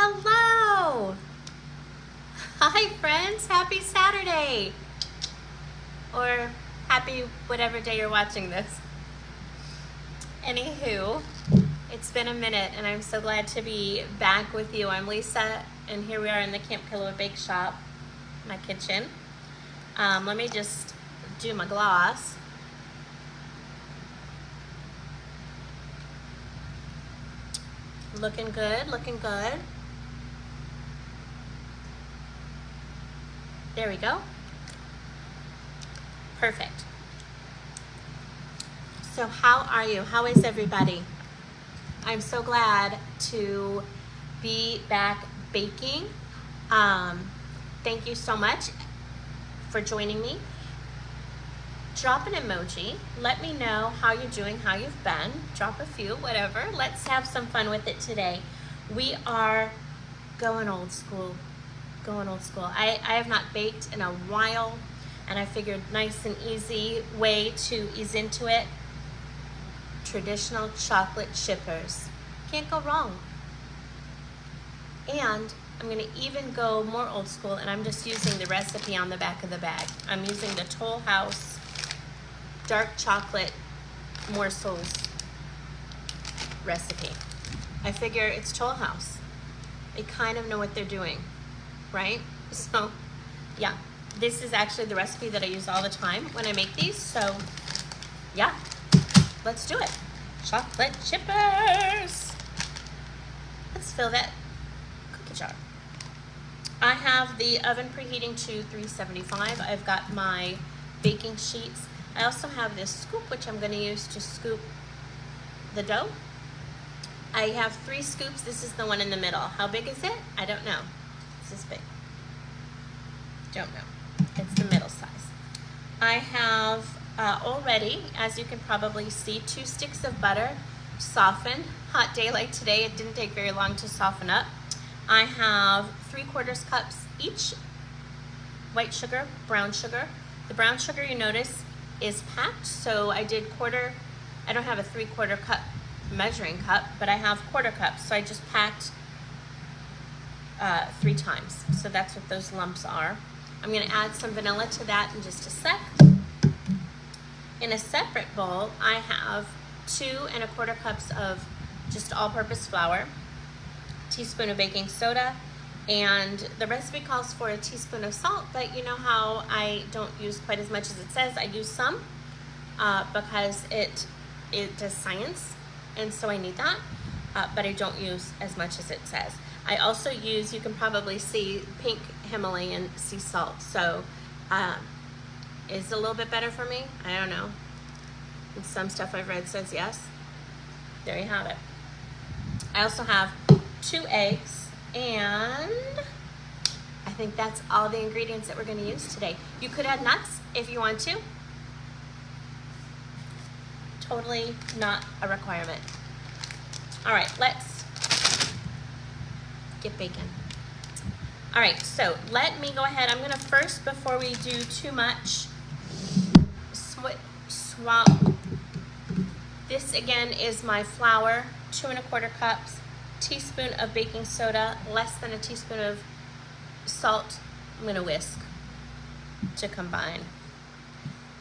Hello! Hi friends, happy Saturday! Or happy whatever day you're watching this. Anywho, it's been a minute and I'm so glad to be back with you. I'm Lisa and here we are in the Camp Kailua Bakeshop, my kitchen. Let me just do my gloss. Looking good, looking good. There we go. Perfect. So how are you? How is everybody? I'm so glad to be back baking. Thank you so much for joining me. Drop an emoji. Let me know how you're doing, how you've been. Drop a few, whatever. Let's have some fun with it today. We are going old school. I have not baked in a while, and I figured nice and easy way to ease into it. Traditional chocolate chippers. Can't go wrong. And I'm gonna even go more old school, and I'm just using the recipe on the back of the bag. I'm using the Toll House dark chocolate morsels recipe. I figure it's Toll House. They kind of know what they're doing, right? So yeah, this is actually the recipe that I use all the time when I make these. So yeah, let's do it. Chocolate chippers. Let's fill that cookie jar. I have the oven preheating to 375. I've got my baking sheets. I also have this scoop, which I'm going to use to scoop the dough. I have 3 scoops. This is the one in the middle. How big is it? I don't know. This is big. Don't know. It's the middle size. I have already, as you can probably see, 2 sticks of butter softened. Hot day like today, it didn't take very long to soften up. I have 3/4 cups each white sugar, brown sugar. The brown sugar, you notice, is packed, so I did quarter. I don't have a 3/4 cup measuring cup, but I have quarter cups, so I just packed 3 times. So that's what those lumps are. I'm gonna add some vanilla to that in just a sec. In a separate bowl, I have 2 1/4 cups of just all-purpose flour, teaspoon of baking soda, and the recipe calls for a teaspoon of salt, but you know how I don't use quite as much as it says. I use some because it does science, and so I need that, but I don't use as much as it says. I also use, you can probably see, pink Himalayan sea salt, so is it a little bit better for me? I don't know. And some stuff I've read says yes. There you have it. I also have 2 eggs, and I think that's all the ingredients that we're going to use today. You could add nuts if you want to. Totally not a requirement. All right, let's get baking. All right, so let me go ahead. I'm going to first, before we do too much, swap. This again is my flour, 2 1/4 cups, teaspoon of baking soda, less than a teaspoon of salt. I'm gonna whisk to combine.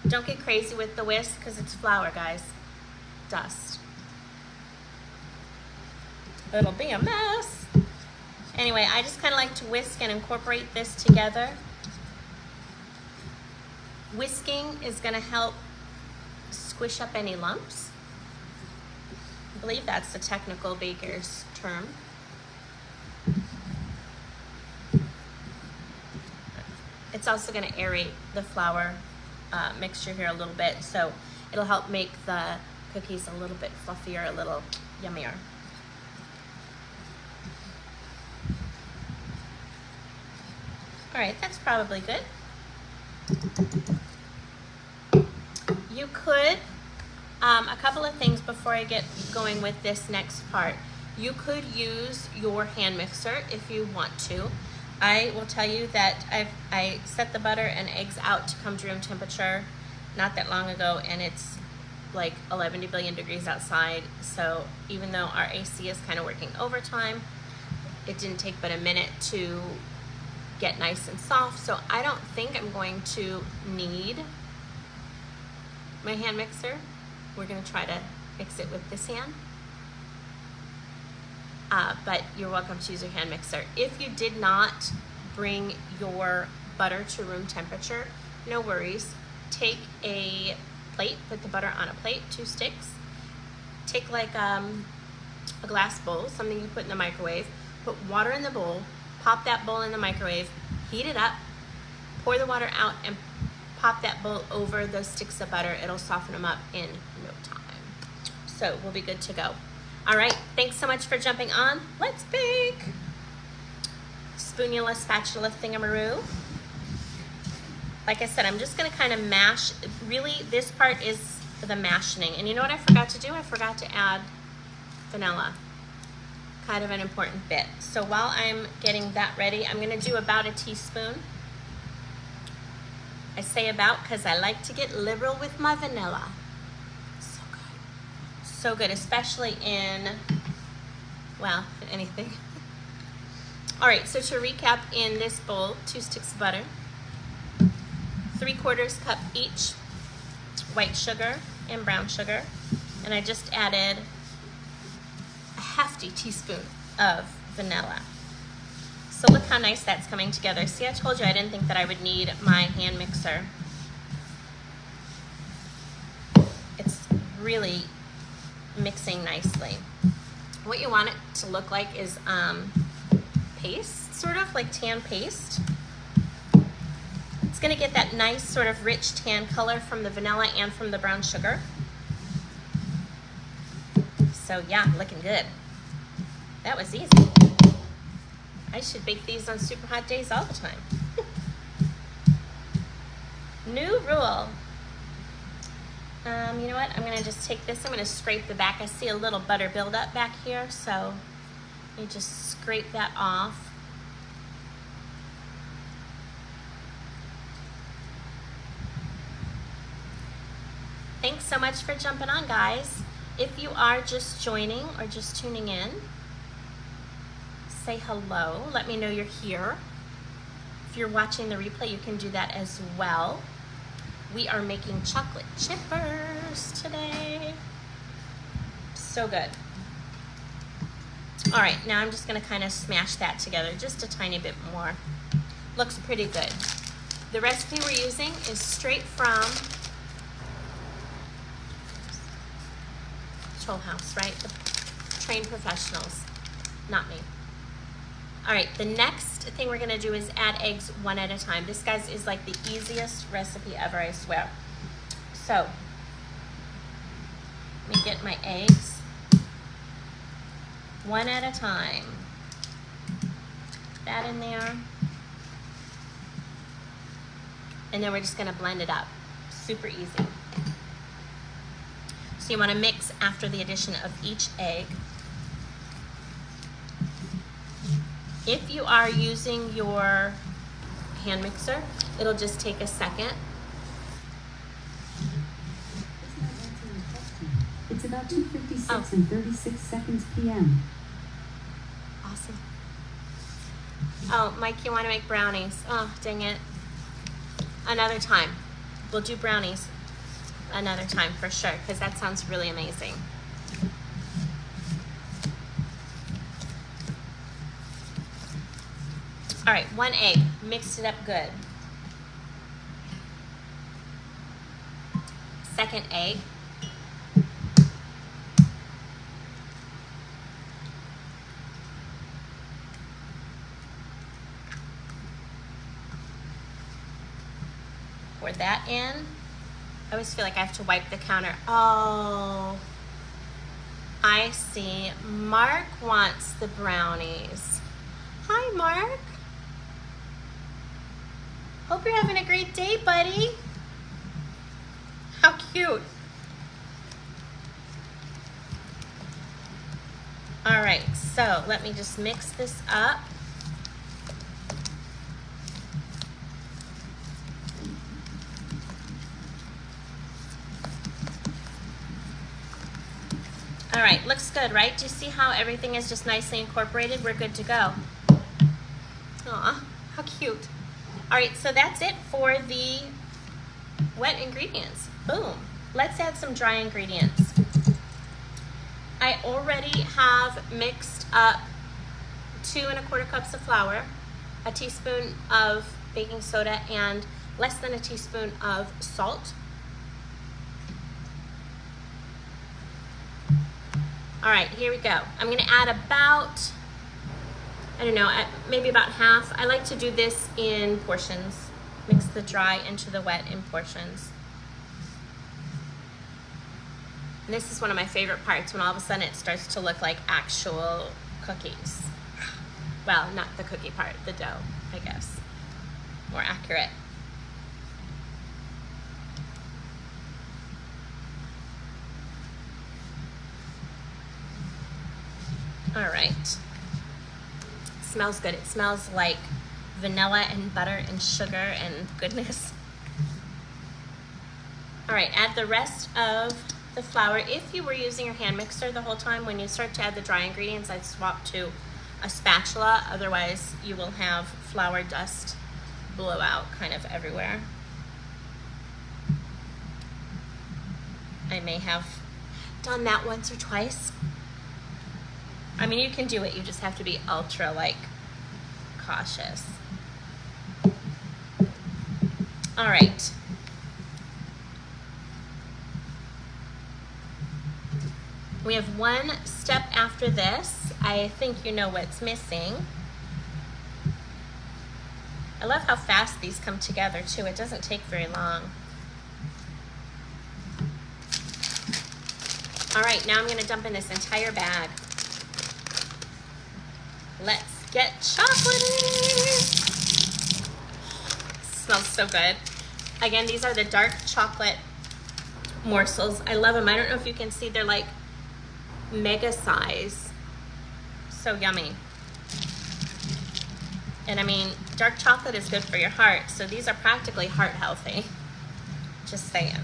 Don't get crazy with the whisk because it's flour, guys. Dust. It'll be a mess. Anyway, I just kind of like to whisk and incorporate this together. Whisking is gonna help squish up any lumps. I believe that's the technical baker's term. It's also going to aerate the flour mixture here a little bit, so it'll help make the cookies a little bit fluffier, a little yummier. All right, that's probably good. You could, a couple of things before I get going with this next part. You could use your hand mixer if you want to. I will tell you that I set the butter and eggs out to come to room temperature not that long ago, and it's like 11 billion degrees outside. So even though our AC is kind of working overtime, it didn't take but a minute to get nice and soft, so I don't think I'm going to need my hand mixer. We're gonna try to mix it with this hand. But you're welcome to use your hand mixer. If you did not bring your butter to room temperature, no worries. Take a plate, put the butter on a plate, 2 sticks. Take like a glass bowl, something you put in the microwave, put water in the bowl, pop that bowl in the microwave, heat it up, pour the water out, and pop that bowl over those sticks of butter. It'll soften them up in no time. So we'll be good to go. All right, thanks so much for jumping on. Let's bake. Spoonula, spatula, thingamaroo. Like I said, I'm just gonna kind of mash. Really, this part is the mashing. And you know what I forgot to do? I forgot to add vanilla. Kind of an important bit. So while I'm getting that ready, I'm gonna do about a teaspoon. I say about because I like to get liberal with my vanilla. So good. So good, especially in, well, anything. All right, so to recap, in this bowl, 2 sticks of butter, 3/4 cup each white sugar and brown sugar, and I just added a hefty teaspoon of vanilla. So look how nice that's coming together. See, I told you I didn't think that I would need my hand mixer. It's really mixing nicely. What you want it to look like is paste, sort of like tan paste. It's gonna get that nice sort of rich tan color from the vanilla and from the brown sugar. So yeah, looking good. That was easy. I should bake these on super hot days all the time. New rule. You know what? I'm gonna just take this, I'm gonna scrape the back. I see a little butter buildup back here, so you just scrape that off. Thanks so much for jumping on, guys. If you are just joining or just tuning in, say hello. Let me know you're here. If you're watching the replay, you can do that as well. We are making chocolate chippers today. So good. All right, now I'm just gonna kind of smash that together just a tiny bit more. Looks pretty good. The recipe we're using is straight from Toll House, right? The trained professionals, not me. All right, the next thing we're gonna do is add eggs one at a time. This, guys, is like the easiest recipe ever, I swear. So, let me get my eggs one at a time. Put that in there. And then we're just gonna blend it up. Super easy. So you wanna mix after the addition of each egg. If you are using your hand mixer, it'll just take a second. It's about 2:56 and 36 seconds p.m. Awesome. Oh, Mike, you want to make brownies? Oh, dang it. Another time. We'll do brownies another time for sure, because that sounds really amazing. All right, 1 egg, mixed it up good. 2nd egg. Pour that in. I always feel like I have to wipe the counter. Oh, I see. Mark wants the brownies. Hi, Mark. Hope you're having a great day, buddy. How cute. All right, so let me just mix this up. All All right, looks good, right? Do you see how everything is just nicely incorporated? We're good to go. Aw, how cute. All right, so that's it for the wet ingredients. Boom. Let's add some dry ingredients. I already have mixed up 2 1/4 cups of flour, a teaspoon of baking soda, and less than a teaspoon of salt. All right, here we go. I'm gonna add about, I don't know, maybe about half. I like to do this in portions. Mix the dry into the wet in portions. And this is one of my favorite parts, when all of a sudden it starts to look like actual cookies. Well, not the cookie part, the dough, I guess. More accurate. All right. Smells good. It smells like vanilla and butter and sugar and goodness. All right, add the rest of the flour. If you were using your hand mixer the whole time, when you start to add the dry ingredients, I'd swap to a spatula. Otherwise, you will have flour dust blow out kind of everywhere. I may have done that once or twice. I mean, you can do it, you just have to be ultra cautious. All right. We have one step after this. I think you know what's missing. I love how fast these come together too. It doesn't take very long. All right, now I'm gonna dump in this entire bag. Let's get chocolatey. Smells so good. Again, these are the dark chocolate morsels. I love them. I don't know if you can see, they're like mega size. So yummy. And I mean, dark chocolate is good for your heart, so these are practically heart healthy. Just saying.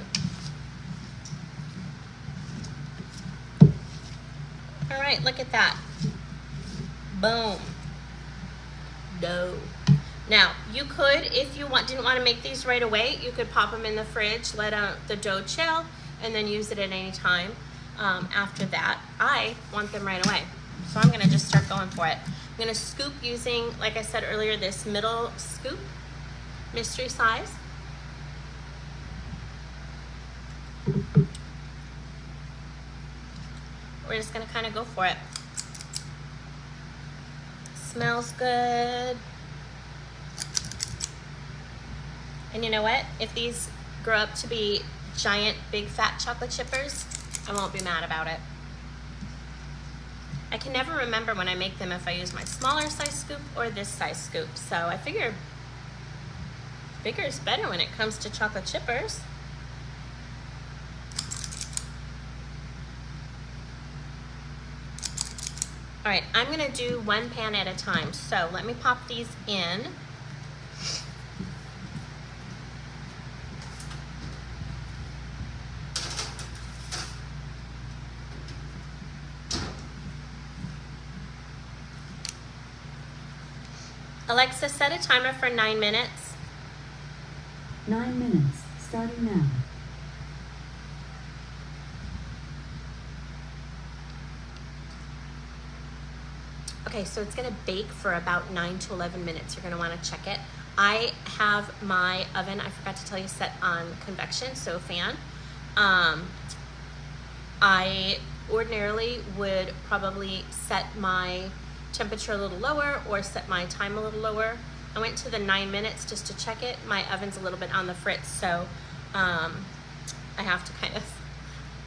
All right, look at that. Boom. Dough. Now, you could, if you didn't want to make these right away, you could pop them in the fridge, let the dough chill, and then use it at any time after that. I want them right away, so I'm gonna just start going for it. I'm gonna scoop using, like I said earlier, this middle scoop, mystery size. We're just gonna kind of go for it. Smells good. And you know what? If these grow up to be giant, big, fat chocolate chippers, I won't be mad about it. I can never remember when I make them if I use my smaller size scoop or this size scoop. So I figure bigger is better when it comes to chocolate chippers. All right, I'm gonna do one pan at a time. So let me pop these in. Alexa, set a timer for 9 minutes. 9 minutes, starting now. Okay, so it's gonna bake for about 9 to 11 minutes. You're gonna wanna check it. I have my oven, I forgot to tell you, set on convection, so fan. I ordinarily would probably set my temperature a little lower or set my time a little lower. I went to the 9 minutes just to check it. My oven's a little bit on the fritz, so I have to kind of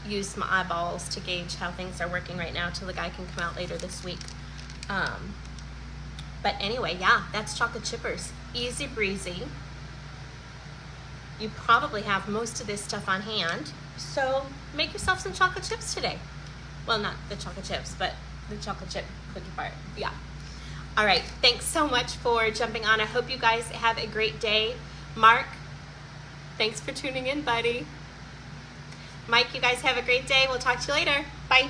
use my eyeballs to gauge how things are working right now till the guy can come out later this week. But anyway, yeah, that's chocolate chippers. Easy breezy. You probably have most of this stuff on hand, so make yourself some chocolate chips today. Well, not the chocolate chips, but the chocolate chip cookie part, yeah. All right, thanks so much for jumping on. I hope you guys have a great day. Mark, thanks for tuning in, buddy. Mike, you guys have a great day. We'll talk to you later. Bye.